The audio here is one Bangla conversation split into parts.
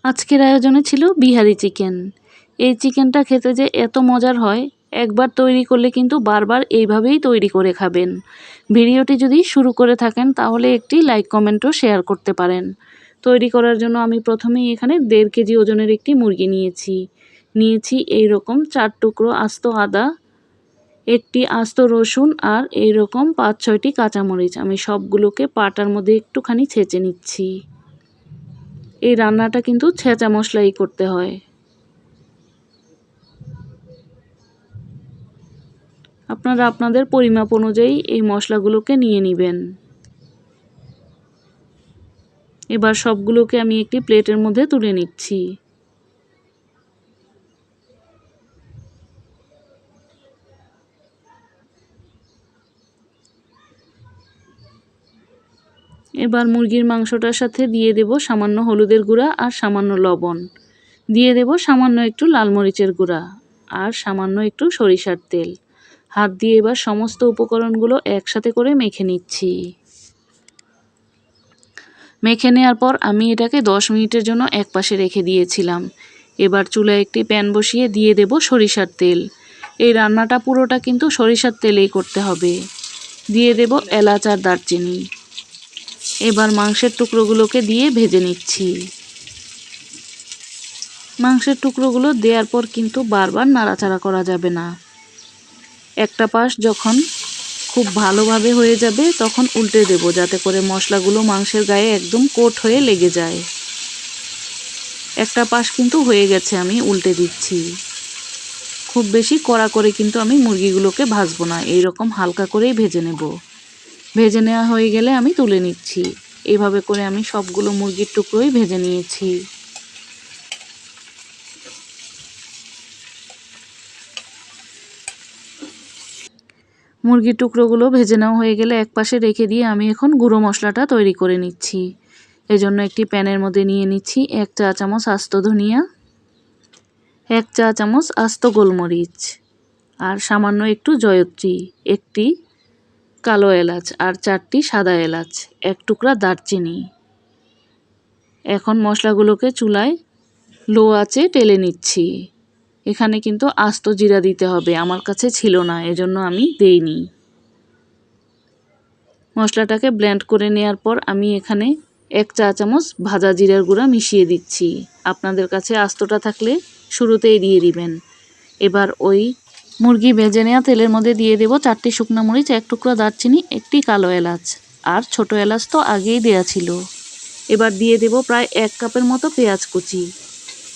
আজকের আয়োজনে ছিল বিহারি চিকেন। এই চিকেনটা খেতে যে এত মজার হয়, একবার তৈরি করলে কিন্তু বারবার এইভাবেই তৈরি করে খাবেন। ভিডিওটি যদি শুরু করে থাকেন তাহলে একটি লাইক কমেন্ট ও শেয়ার করতে পারেন। তৈরি করার জন্য আমি প্রথমেই এখানে 1.5 কেজি ওজনের একটি মুরগি নিয়েছি এইরকম 4 টুকরো আস্ত আদা, একটি আস্ত রসুন আর এইরকম 5-6টি কাঁচামরিচ। আমি সবগুলোকে পাটার মধ্যে একটুখানি ছেঁচে নিচ্ছি। এই রান্নাটা কিন্তু ছেঁচা মশলাই করতে হয়। আপনারা আপনাদের পরিমাপ অনুযায়ী এই মশলাগুলোকে নিয়ে নেবেন। এবার সবগুলোকে আমি একটি প্লেটের মধ্যে তুলে নিচ্ছি। এবার মুরগির মাংসটার সাথে দিয়ে দেব সামান্য হলুদের গুঁড়া আর সামান্য লবণ। দিয়ে দেব সামান্য একটু লাল মরিচের গুঁড়া আর সামান্য একটু সরিষার তেল। হাত দিয়ে এবার সমস্ত উপকরণগুলো একসাথে করে মেখে নিচ্ছি। মেখে নেওয়ার পর আমি এটাকে 10 মিনিটের জন্য একপাশে রেখে দিয়েছিলাম। এবার চুলায় একটি প্যান বসিয়ে দিয়ে দেব সরিষার তেল। এই রান্নাটা পুরোটা কিন্তু সরিষার তেলেই করতে হবে। দিয়ে দেব এলাচ আর দারচিনি। এবার মাংসের টুকরোগুলোকে দিয়ে ভেজে নিচ্ছি। মাংসের টুকরোগুলো দেওয়ার পর কিন্তু বারবার নাড়াচাড়া করা যাবে না। একটা পাশ যখন খুব ভালোভাবে হয়ে যাবে তখন উল্টে দেব, যাতে করে মশলাগুলো মাংসের গায়ে একদম কোট হয়ে লেগে যায়। একটা পাশ কিন্তু হয়ে গেছে, আমি উল্টে দিচ্ছি। খুব বেশি কড়া করে কিন্তু আমি মুরগিগুলোকে ভাজবো না, এইরকম হালকা করেই ভেজে নেব। ভেজে নেওয়া হয়ে গেলে আমি তুলে নিচ্ছি। এইভাবে করে আমি সবগুলো মুরগির টুকরোই ভেজে নিয়েছি। মুরগির টুকরোগুলো ভেজে নেওয়া হয়ে গেলে একপাশে রেখে দিয়ে আমি এখন গুঁড়ো মশলাটা তৈরি করে নিচ্ছি। এজন্য একটি প্যানের মধ্যে নিয়ে নিচ্ছি 1 চা চামচ আস্ত ধনিয়া, 1 চা চামচ আস্ত গোলমরিচ আর সামান্য একটু জয়ত্রী, একটি কালো এলাচ আর 4টি সাদা এলাচ, 1 টুকরা দারচিনি। এখন মশলাগুলোকে চুলায় লো আঁচে টেলে নিচ্ছি। এখানে কিন্তু আস্ত জিরা দিতে হবে, আমার কাছে ছিল না এজন্য আমি দেইনি। মশলাটাকে ব্লেন্ড করে নেওয়ার পর আমি এখানে 1 চা চামচ ভাজা জিরার গুঁড়া মিশিয়ে দিচ্ছি। আপনাদের কাছে আস্তটা থাকলে শুরুতেই দিয়ে দিবেন। এবার ওই মুরগি ভেজে নেওয়া তেলের মধ্যে দিয়ে দেব 4টি শুকনো মরিচ, 1 টুকরা দারচিনি, একটি কালো এলাচ আর ছোট এলাচ তো আগেই দেয়া ছিল। এবার দিয়ে দেব প্রায় 1 কাপের মতো পেঁয়াজ কুচি।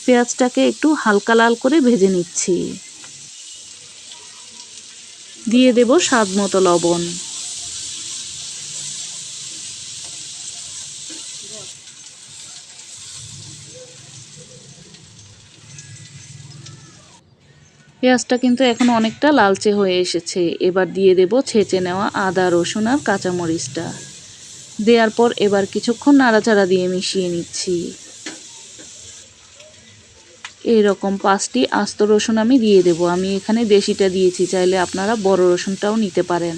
পেঁয়াজটাকে একটু হালকা লাল করে ভেজে নিচ্ছি। দিয়ে দেব স্বাদ মতো লবণ। পেঁয়াজটা কিন্তু এখন অনেকটা লালচে হয়ে এসেছে। এবার দিয়ে দেব ছেঁচে নেওয়া আদা, রসুন আর কাঁচামরিচটা। দেওয়ার পর এবার কিছুক্ষণ নাড়াচাড়া দিয়ে মিশিয়ে নিচ্ছি। এইরকম 5টি আস্ত রসুন আমি দিয়ে দেব। আমি এখানে দেশিটা দিয়েছি, চাইলে আপনারা বড় রসুনটাও নিতে পারেন।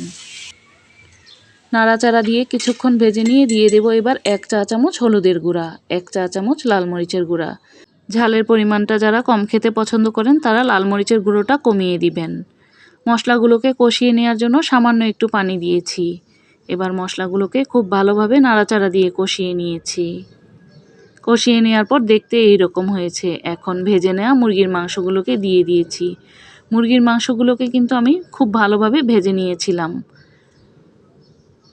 নাড়াচাড়া দিয়ে কিছুক্ষণ ভেজে নিয়ে দিয়ে দেব এবার 1 চা চামচ হলুদের গুঁড়া, 1 চা চামচ লাল মরিচের গুঁড়া। ঝালের পরিমাণটা যারা কম খেতে পছন্দ করেন তারা লাল মরিচের গুঁড়োটা কমিয়ে দিবেন। মশলাগুলোকে কষিয়ে নেওয়ার জন্য সামান্য একটু পানি দিয়েছি। এবার মশলাগুলোকে খুব ভালোভাবে নাড়াচাড়া দিয়ে কষিয়ে নিয়েছি। কষিয়ে নেওয়ার পর দেখতে এই রকম হয়েছে। এখন ভেজে নেওয়া মুরগির মাংসগুলোকে দিয়ে দিয়েছি। মুরগির মাংসগুলোকে কিন্তু আমি খুব ভালোভাবে ভেজে নিয়েছিলাম।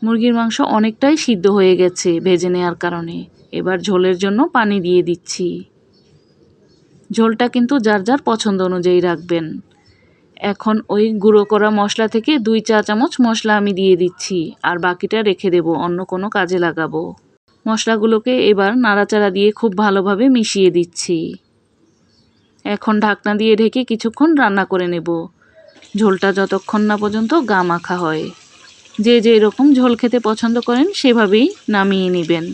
মুরগির মাংস অনেকটাই সিদ্ধ হয়ে গেছে ভেজে নেওয়ার কারণে। এবার ঝোলের জন্য পানি দিয়ে দিচ্ছি। ঝোলটা কিন্তু যার যার পছন্দ অনুযায়ী রাখবেন। এখন ওই গুঁড়ো করা মশলা থেকে 2 চা চামচ মশলা আমি দিয়ে দিচ্ছি আর বাকিটা রেখে দেব, অন্য কোনো কাজে লাগাবো। মশলাগুলোকে এবার নাড়াচাড়া দিয়ে খুব ভালোভাবে মিশিয়ে দিচ্ছি। এখন ঢাকনা দিয়ে ঢেকে কিছুক্ষণ রান্না করে নেব, ঝোলটা যতক্ষণ না পর্যন্ত গা মাখা হয়। যে এরকম ঝোল খেতে পছন্দ করেন সেভাবেই নামিয়ে নেবেন।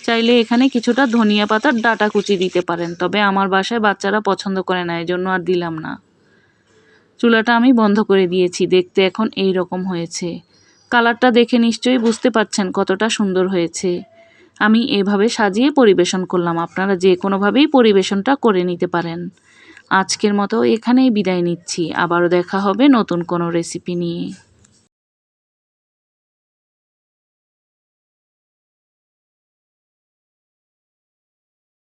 চাইলে এখানে কিছুটা ধনিয়া পাতার ডাঁটা কুচি দিতে পারেন, তবে আমার বাসায় বাচ্চারা পছন্দ করে না, এজন্য আর দিলাম না। চুলাটা আমি বন্ধ করে দিয়েছি। দেখতে এখন এই রকম হয়েছে। কালারটা দেখে নিশ্চয়ই বুঝতে পারছেন কতটা সুন্দর হয়েছে। আমি এভাবে সাজিয়ে পরিবেশন করলাম। আপনারা যে কোনোভাবেই পরিবেশনটা করে নিতে পারেন। আজকের মতো এখানেই বিদায় নিচ্ছি। আবারও দেখা হবে নতুন কোনো রেসিপি নিয়ে।